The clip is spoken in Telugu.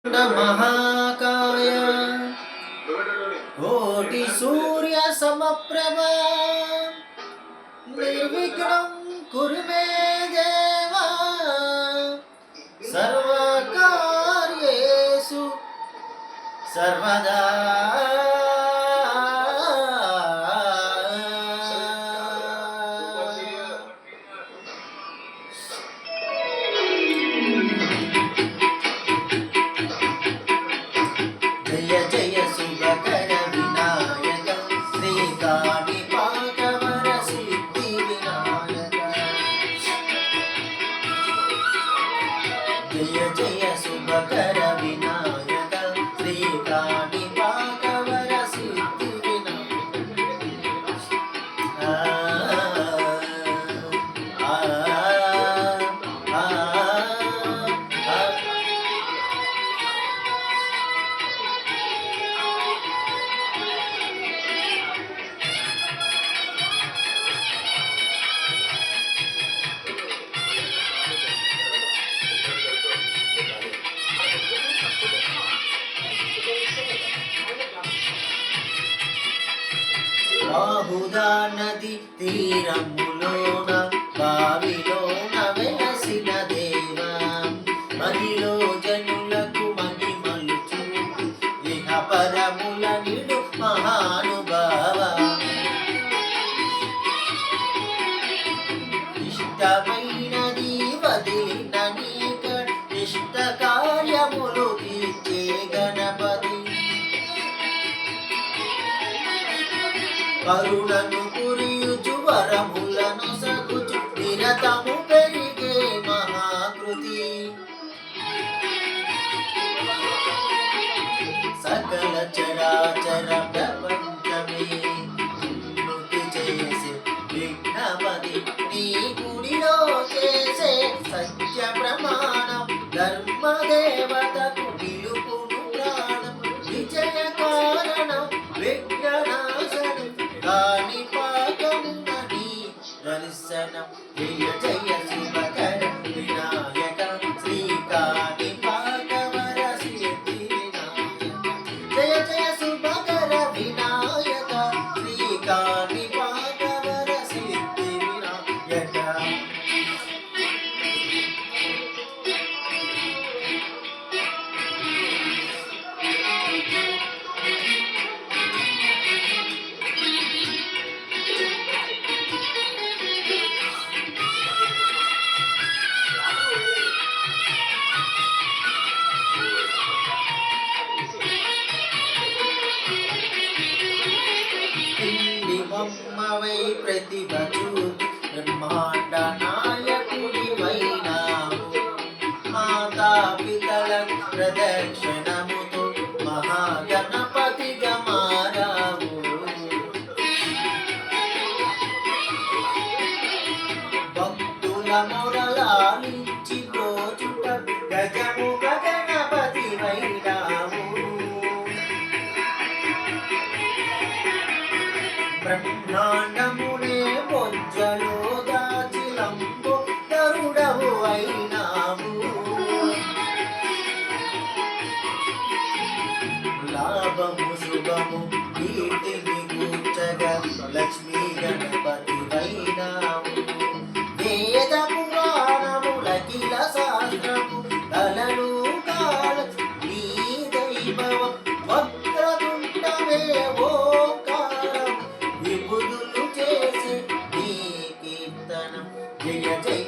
महाकाय कोटि सूर्य समप्रभ निर्विघ्नं कुरु मे देव सर्वकार्येषु सर्वदा। जय जय शुभकर विनायक श्रीकाणिपाकवर सिद्धि विनायक। जय जय शुभकर विनायक श्रीकाणिपाकवर सिद्धि विनायक। బాహుదా నది తీరములోన బావిలోన వెలసిన దేవా మదిలో జనులకు మహిమలు చూపు ఇహ పరముల నిడు మహానుభావ। ఇష్టమైనది వదిలిన నీక ఇష్ట కార్యములు తీర్చే గణపతి। కరుణను కురియుచు వరములను సగుచు నిరతము పెరిగే మహాకృతి। సకల చరాచర ప్రపంచమే నృతి చేసే విఘ్నపతి నీ గుడిలో చేసే సత్య ప్రమాణం ధర్మదేవతకు నిలుపును ప్రాణం విజయ కారణం విఘ్ననాశనం కాణిపాకమునని దర్శనం। జయ జయ శుభకర వినాయక శ్రీకాణిపాకవర సిద్ధి వినాయక। జయ జయ శుభకర వినాయక శ్రీకాణిపాకవర సిద్ధి వినాయక। బొమ్మవై ప్రతిభ చూపి బ్రహ్మాండ నాయకుడివైనావు మాతా పితల ప్రదక్షిణముతో మహాగణపతిగా మారావు। భక్తుల మొరలాలించి బ్రోచుట గజముఖ గణపతివైనావు। బ్రహ్మాండమునే బొజ్జలో దాచి లంబోదరుడవు అయినావు। లాభము శుభము కీర్తిని కూర్చగా లక్ష్మీ గణపతి అయినావు। వేద పురాణములకిల శాస్త్రము కలలు కాల నీ దైవవం వక్రతుండమే ఓంకారం విభుదులు చేసే నీ కీర్తనం। జయ జయ